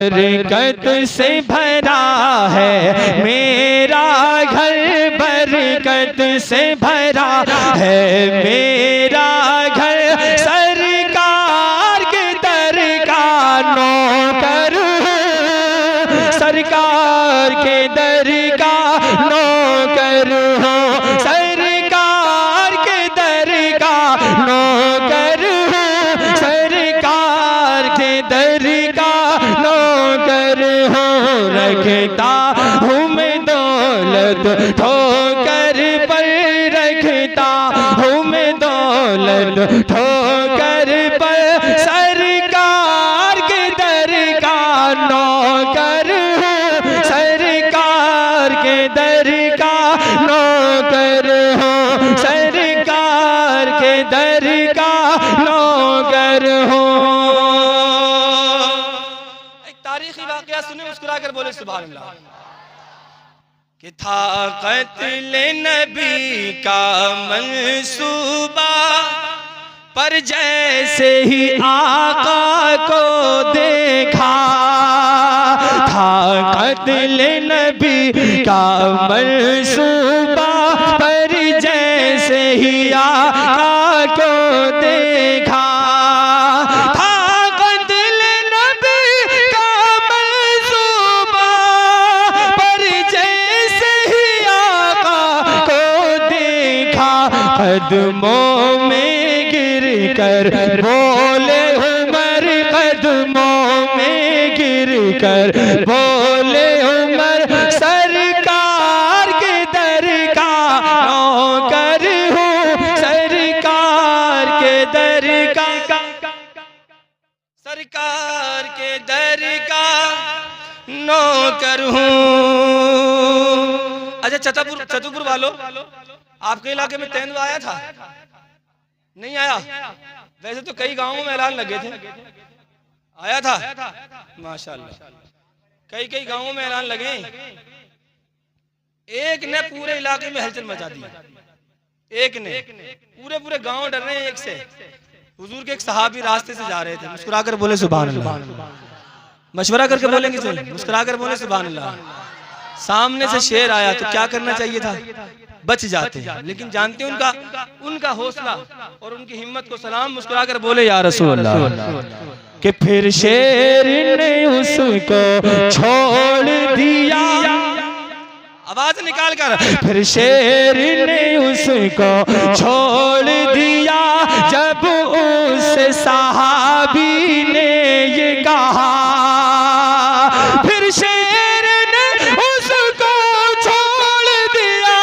बरकत से भरा है मेरा घर, बरकत से भरा है मेरा घर। सरकार के दर का नौकर, सरकार के दर का नौकर हो, सरकार के दर का नौकर हो, सरकार के दर का नौकर हो। रखता हूँ मैं दौलत ठोकर पर, रखता हूँ मैं दौलत ठोकर पर। सरकार के दर का नौकर हो, सरकार के दर का नौकर हो, सरकार के दर का नौकर हो। एक तारीखी वाकया सुने, मुस्कुरा कर बोले सुभान अल्लाह। कि था कत्ल नबी का मंसूबा, पर जैसे ही आका को देखा, था कत्ल नबी का मंसूबा, पर जैसे ही आका को देखा, था कत्ल नबी का मंसूबा, पर जैसे ही आका को देखा। कदमों में गिर कर बोले उमर, कदमों में गिर कर बोले उमर। सरकार के दर का नौकर हूँ, सरकार के दर का, सरकार के दर का नौकर हूँ। अच्छा चतुरपुर वालों, आपके इलाके में तेंदुआ आया था? नहीं आया? वैसे तो कई गांवों में ऐलान लगे थे। आया था? माशाल्लाह, कई कई गांवों में ऐलान लगे। एक ने पूरे इलाके में हलचल मचा दी, एक ने, पूरे पूरे गांव डर रहे हैं एक से। हुजूर के एक सहाबी रास्ते से जा रहे थे, मुस्कुरा कर बोले सुभान अल्लाह। मशवरा करके बोलेंगे सही, मुस्कुरा कर बोले सुभान अल्लाह। सामने से शेर आया तो क्या करना चाहिए था? बच जाते हैं, लेकिन जानते हैं उनका हौसला और उनकी हिम्मत को सलाम। मुस्कुरा कर बोले या रसूल अल्लाह। कि फिर शेर ने उसको छोड़ दिया, आवाज निकाल कर, फिर शेर ने उसको छोड़ दिया। जब उस सहाबी ने ये कहा, फिर शेर ने उसको छोड़ दिया।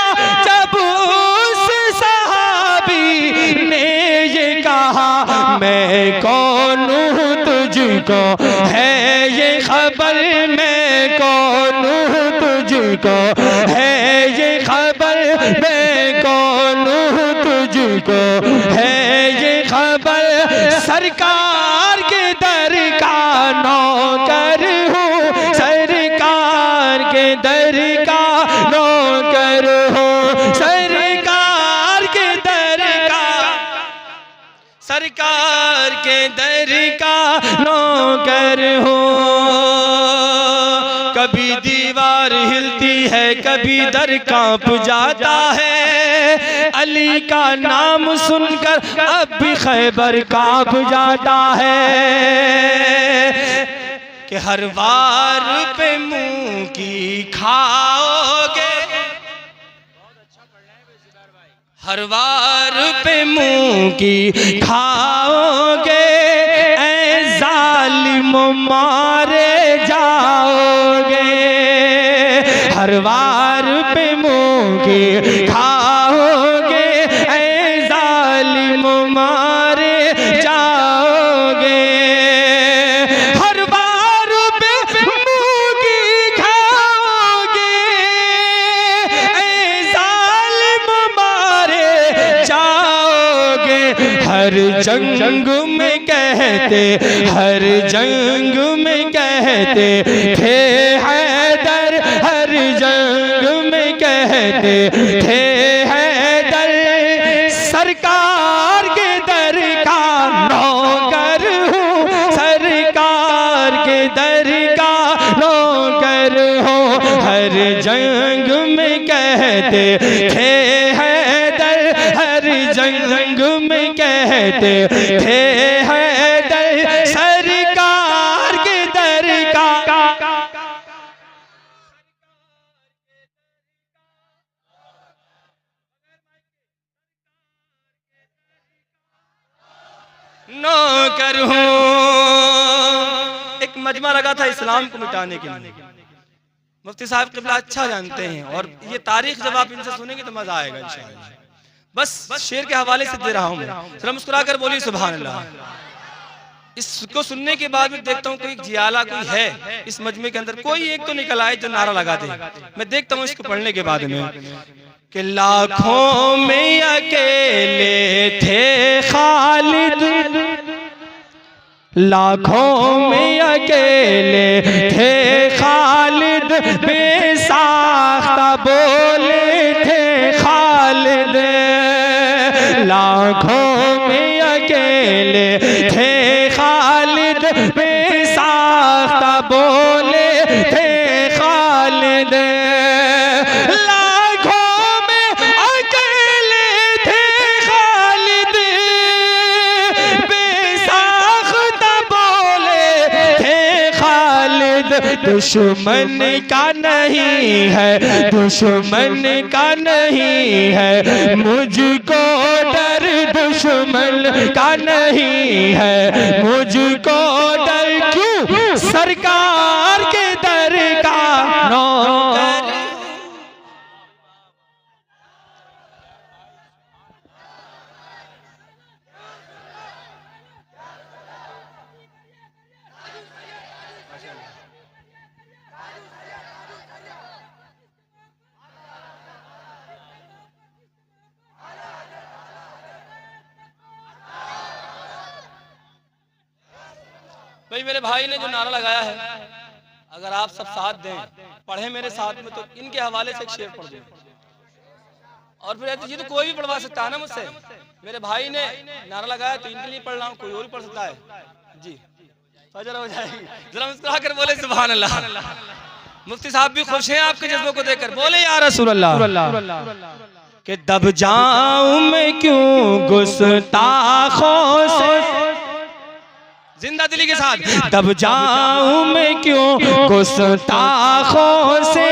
जब उस सहाबी ने ये कहा, मैं कौन हूँ तुझको है ये खबर, मैं कौन हूँ तुझको है ये खबर, मैं कौन हूँ तुझको है ये खबर। सरकार के दर का नौकर हूँ, सरकार के दर का नौकर हूँ, सरकार के दर का, सरकार के दर का नौकर हूँ। कभी दीवार हिलती है, कभी दर कांप जाता है। अली का नाम सुनकर अब भी खैबर कांप जाता है। कि हर वार पे मुंह की खाओगे, हर वार पे मुंह की खाओगे। ऐ जालिम मारे जाओगे, हर वार पे मुंह की खाओगे। ऐ जालिम मारे जाओगे, हर वार पे मुंह की खाओगे। ऐ जालिम मारे जाओगे। हर जंग में कहते, हर जंग में कहते थे हैदर, हर जंग में कहते थे हैदर। सरकार के दर का नौकर हूँ, सरकार के दर का नौकर हो हर जंग में कहते थे हैदर, हर जंग में कहते थे हैदर, सरकार के दर का नौकर हूँ। एक मजमा लगा था इस्लाम को मिटाने के लिए। मुफ्ती साहब क़िबला अच्छा जानते हैं और ये तारीख जब आप इनसे सुनेंगे तो मजा आएगा इंशाअल्लाह। बस शेर के हवाले से दे रहा हूँ मैं, जरा मुस्कुरा कर बोलिए सुभान अल्लाह। इसको सुनने के बाद में देखता हूँ कोई जियाला कोई है इस मजमे के अंदर, कोई एक तो निकल आए जो नारा लगा दे। मैं देखता हूँ इसको पढ़ने के बाद में कि लाखों में अकेले थे खालिद, लाखों में अकेले थे खालिद, बेसाख्ता बोले थे खालिद, लाखों में अकेले थे खालिद, बेसाख्ता बोले थे खालिद, लाखों में अकेले थे खालिद, बेसाख्ता बोले थे खालिद, दुश्मन का नहीं है, दुश्मन का नहीं है मुझको डर, दुश्मन का नहीं है मुझको डर, क्यों सरकार के दर का नौकर। भाई मेरे भाई ने जो नारा लगाया है, अगर आप सब साथ दें, पढ़े मेरे साथ में, तो इनके हवाले से एक शेर पढ़ दें। और फिर ये तो कोई भी पढ़वा सकता है ना मुझसे। मेरे भाई ने नारा लगाया तो इनके लिए पढ़ रहा हूँ, कोई और भी पढ़ सकता है जी, फजर हो जाएगी। जरा मुस्कुरा कर बोले सुभान अल्लाह। मुफ्ती साहब भी खुश हैं आपके जज्बों को देखकर, बोले या रसूल अल्लाह। कि दब जाऊं मैं क्यों गुस्ताखों से, जिंदा दिली के साथ, दब जाऊं मैं क्यों गुस्ताखों से,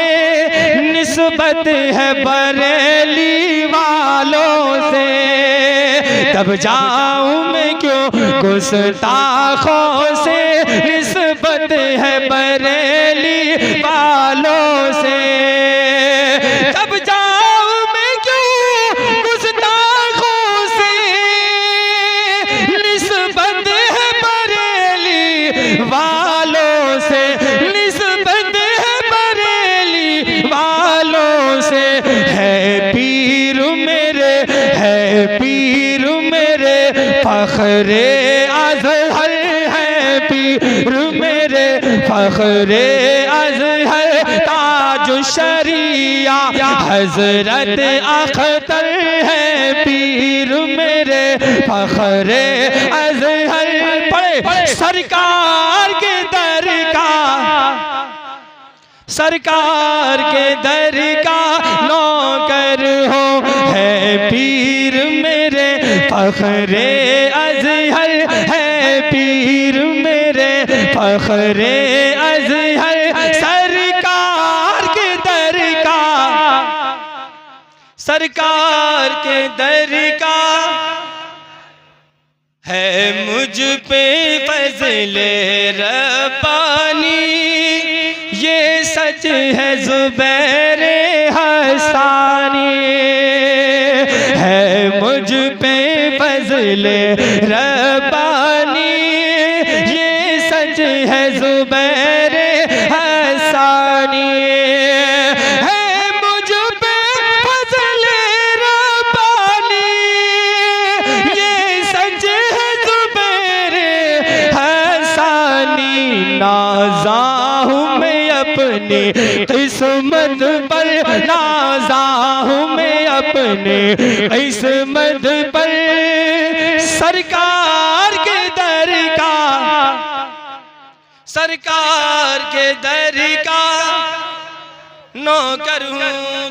निस्बत है बरेली वालों से, दब जाऊं मैं क्यों गुस्ताखों से, निस्बत है बरेली वालों से, दब जाऊं मैं क्यों गुस्ताखों से, निस्बत है बरेली वालों से, निस्बत है बरेली वालों से, है पीर मेरे, है पीर मेरे फखरे अज़हर, है पीर मेरे फखरे अज़हर, ताज शरिया हजरत अख्तर, है पीर मेरे फखरे अज़हर। पढ़े सरकार के दर का, सरकार के दर का नौकर हो, है पीर मेरे फखरे अज़हर, है पीर मेरे फखरे अज़हर, सरकार के दर का, सरकार के दर का, है मुझ पे फज़ले रब्बानी, ये सच है ज़ुबैर हसानी, है मुझ पे फज़ले रब्बानी, ये सच है ज़ुबैर हसानी, है मुझ पे फज़ले रब्बानी, ये सच है ज़ुबैर हसानी, नाज़ा हूँ मैं अपनी किस्मत पर, नाज़ा हूँ मैं अपने किस्मत पर, सरकार के दर का, सरकार के दर का नौकर हूँ।